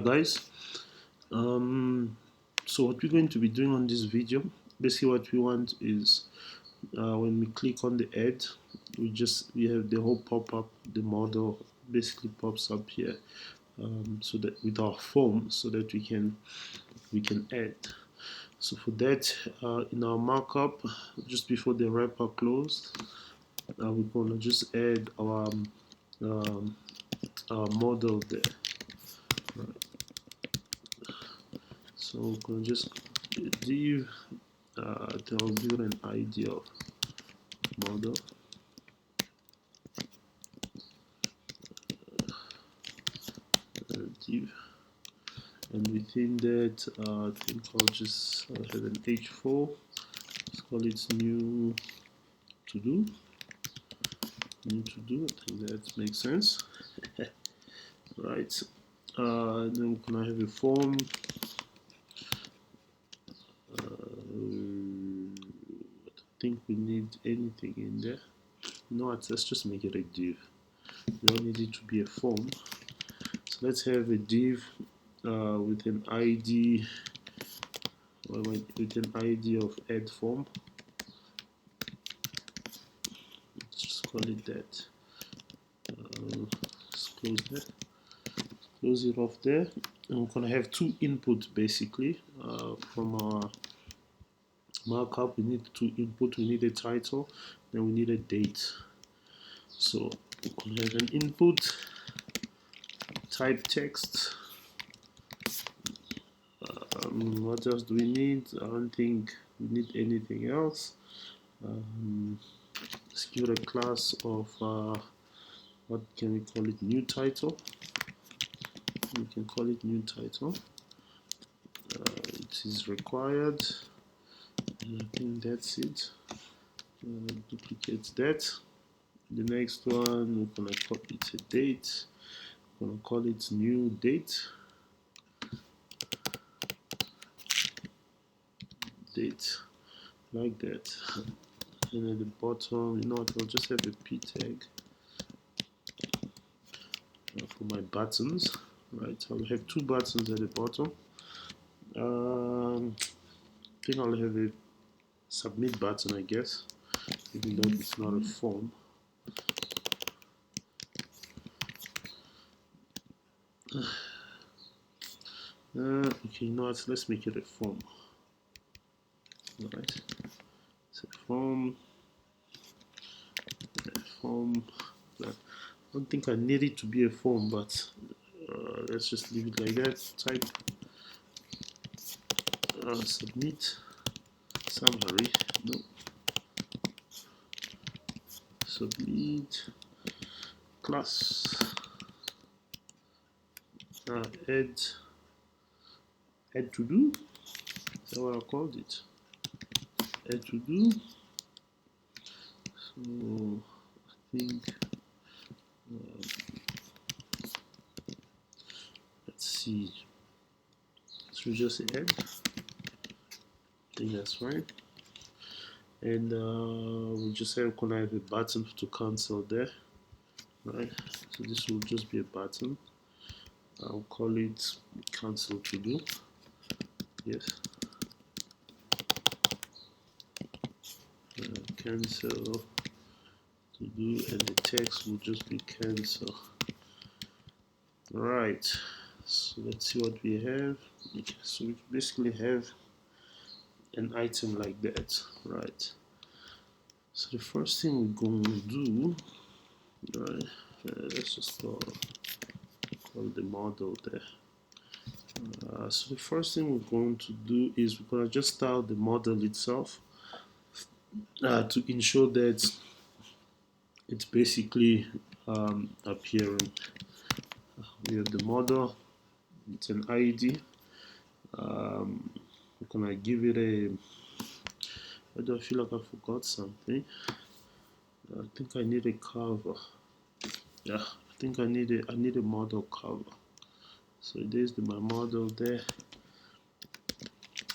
Guys, so what we're going to be doing on this video, basically what we want is when we click on the ad, we have the whole pop-up, the model basically pops up here, so that with our form, so that we can add. So for that, in our markup, just before the wrapper closed, we're gonna just add um, our model there. Right. So we're gonna just div that will give an idea of model. Div, and within that, I think I'll just have an h4. Let's call it new to do. New to do. I think that makes sense. Right. Then can I have a form? I think we need anything in there. No, let's just make it a div. We don't need it to be a form. So let's have a div with an ID of add form. Let's just call it that. Let's close that. Close it off there. And we're gonna have two inputs basically from our markup. We need two input. We need a title, then we need a date. So we're gonna have an input type text. What else do we need? I don't think we need anything else. Let's give it a class of what can we call it? New title. We can call it new title. It is required. And I think that's it. Duplicate that. The next one, we're gonna call it a date. We're gonna call it new date. Date, like that. And at the bottom, you know what? I'll just have a p tag for my buttons. Right, I'll have two buttons at the bottom. I think I'll have a submit button, I guess, even though it's not a form. Okay, you know what? Let's make it a form. Alright, so form. I don't think I need it to be a form, but let's just leave it like that. Type submit summary. No. Submit class add to do. Is that what I called it? Add to do. So I think let's see. Should we just add? I think that's fine. And we just gonna have a button to cancel there, right? So this will just be a button. I'll call it cancel to do. Yes. Cancel to do, and the text will just be cancel. Right. So let's see what we have. Okay, so we basically have an item like that, right? So the first thing we're going to do, right? Let's just call the model there. So the first thing we're going to do is we're going to just style the model itself to ensure that it's basically appearing. We have the model, it's an ID. We're gonna give it a. I don't feel like I forgot something. I think I need a cover. Yeah, I think I need a model cover. So there's my model there.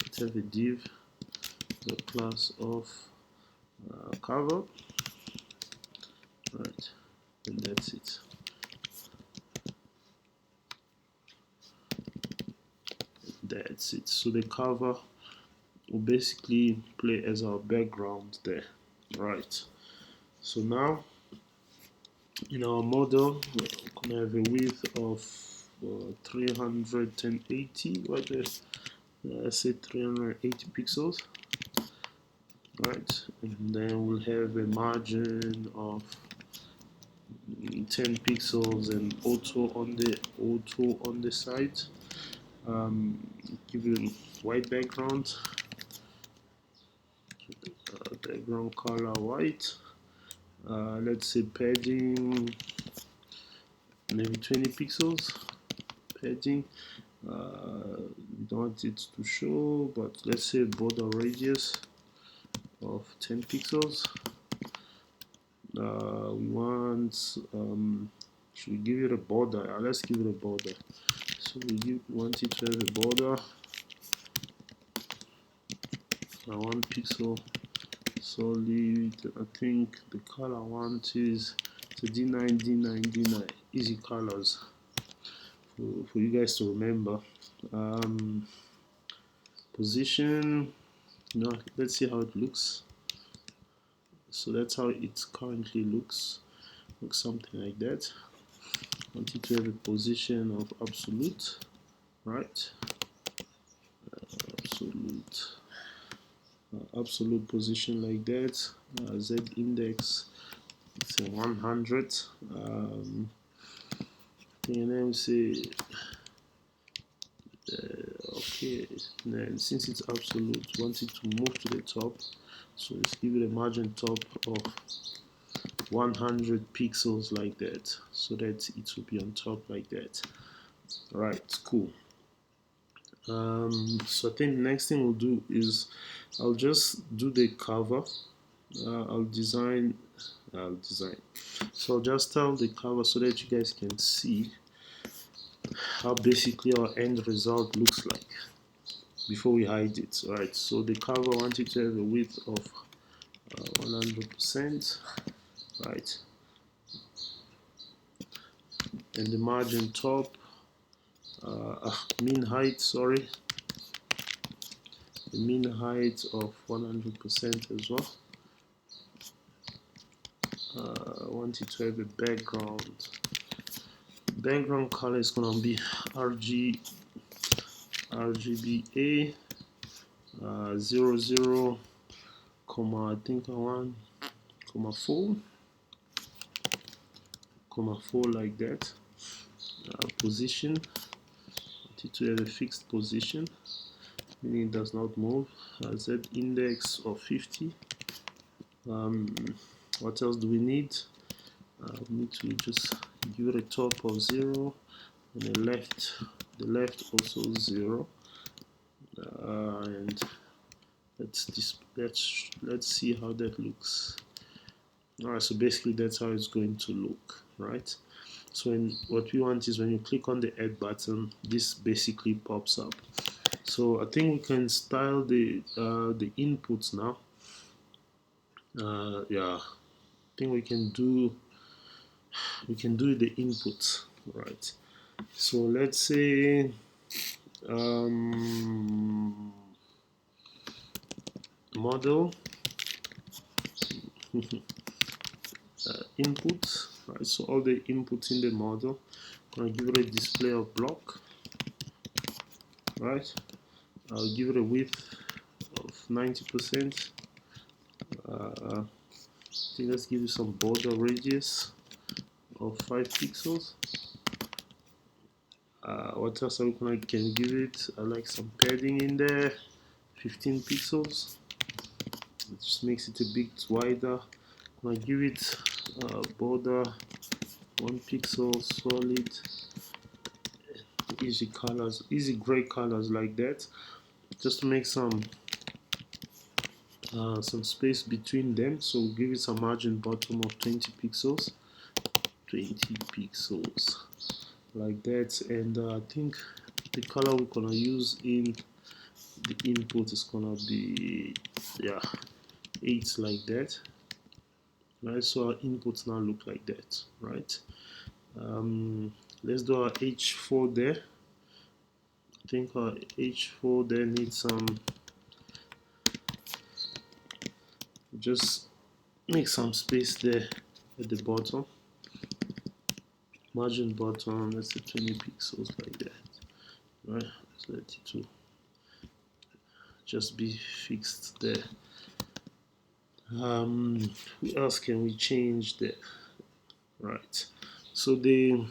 Let's have a div, the class of cover. Right, and that's it. That's it. So the cover will basically play as our background there, right? So now in our model we're gonna have a width of 380, what is let's say 380 pixels, right? And then we'll have a margin of 10 pixels and auto on the side. Give you white background, background color white. Let's say padding maybe 20 pixels padding. We don't want it to show, but let's say border radius of 10 pixels. We want should we give it a border? Let's give it a border. So we want it to have a border. 1 pixel solid. I think the color I want is D9, D9, D9. Easy colors for you guys to remember. Position. Let's see how it looks. So that's how it currently looks. Looks something like that. Want it to have a position of absolute, right? Absolute position like that. Z index, say 100. And then we say okay. Then since it's absolute, want it to move to the top. So let's give it a margin top of 100 pixels like that, so that it will be on top like that. Right, cool. So I think the next thing we'll do is I'll just do the cover. I'll design. So I'll just tell the cover so that you guys can see how basically our end result looks like before we hide it. Right. So the cover, I want it to have a width of 100%. Right. And the margin top, mean height, sorry, the mean height of 100% as well. I want it to have a background. Background color is gonna be RGBA 00, I think 1, 4, 4 like that. Position, want it to have a fixed position, meaning it does not move. Z index of 50. What else do we need? We need to just give it a top of 0 and the left also 0. And let's see how that looks. Alright, so basically that's how it's going to look, right? So what we want is when you click on the add button, this basically pops up. So I think we can style the inputs now. Yeah, I think we can do the inputs, right? So let's say model inputs, right? So all the inputs in the model, I'm gonna give it a display of block, right? I'll give it a width of 90%. I think let's give it some border radius of 5 pixels. What else can give it? I like some padding in there, 15 pixels. It just makes it a bit wider. I give it border 1 pixel solid, easy colors, easy gray colors like that, just to make some space between them. So we'll give it some margin bottom of 20 pixels, like that. And I think the color we're gonna use in the input is gonna be 8 like that, right? So our inputs now look like that, right? Let's do our H4 there. I think our H4 there needs some, just make some space there at the bottom. Margin bottom, let's say 20 pixels like that. Right, let's let it to just be fixed there. What else can we change there? Right, so the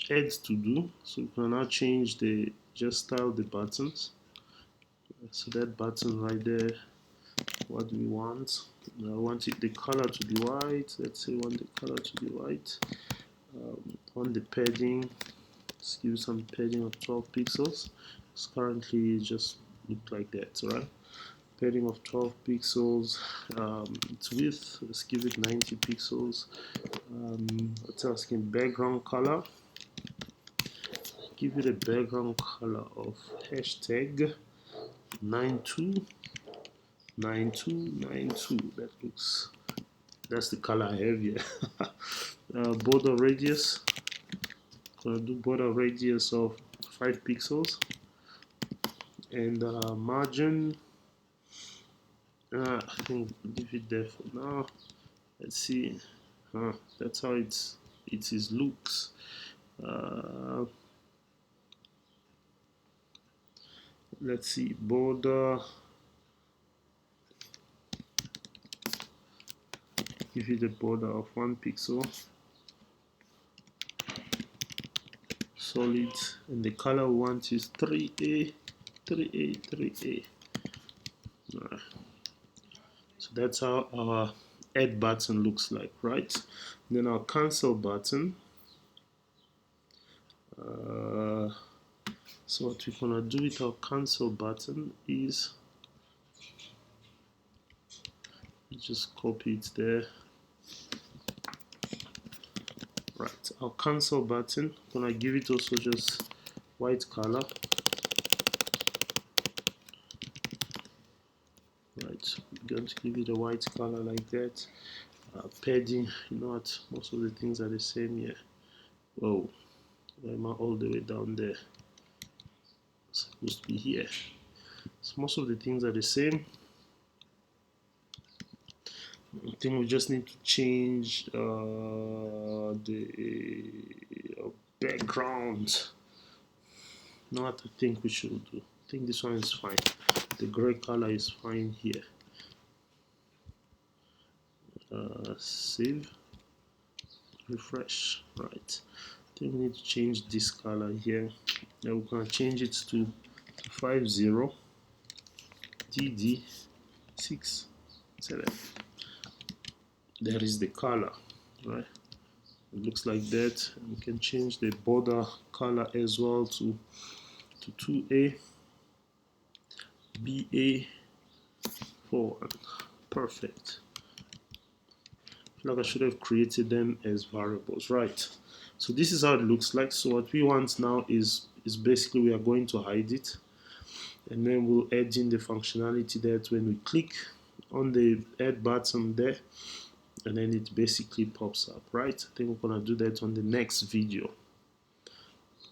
add to do, so we can now change the, just style the buttons. So that button right there, what do we want? I want it, the color to be white. Let's say I want the color to be white. On the padding, let's give some padding of 12 pixels. It's currently just look like that, right? Padding of 12 pixels. Its width, let's give it 90 pixels. What else can, background color, give it a background color of hashtag 929292. That looks, that's the color I have here. Border radius, gonna do border radius of 5 pixels, and margin, I think leave it there for now. Let's see. That's how it is looks. Let's see, border, give it a border of 1 pixel, solid, and the color we want is 3A. Right. So that's how our add button looks like, right? Then our cancel button. So what we're gonna do with our cancel button is just copy it there. Right, our cancel button, gonna give it also just white color. Right, we're going to give it a white color like that. Padding, you know what, most of the things are the same here. Whoa, why am I all the way down there? It's supposed to be here. So most of the things are the same. I think we just need to change the background. You know what I think we should do? I think this one is fine. The gray color is fine here. Save, refresh. Right, I think we need to change this color here. Now we're gonna change it to 50 DD67. That is the color, right? It looks like that. And we can change the border color as well to 2A, BA4. Perfect. I feel like I should have created them as variables, right? So this is how it looks like. So what we want now is basically we are going to hide it, and then we'll add in the functionality that when we click on the add button there, and then it basically pops up, right? I think we're gonna do that on the next video.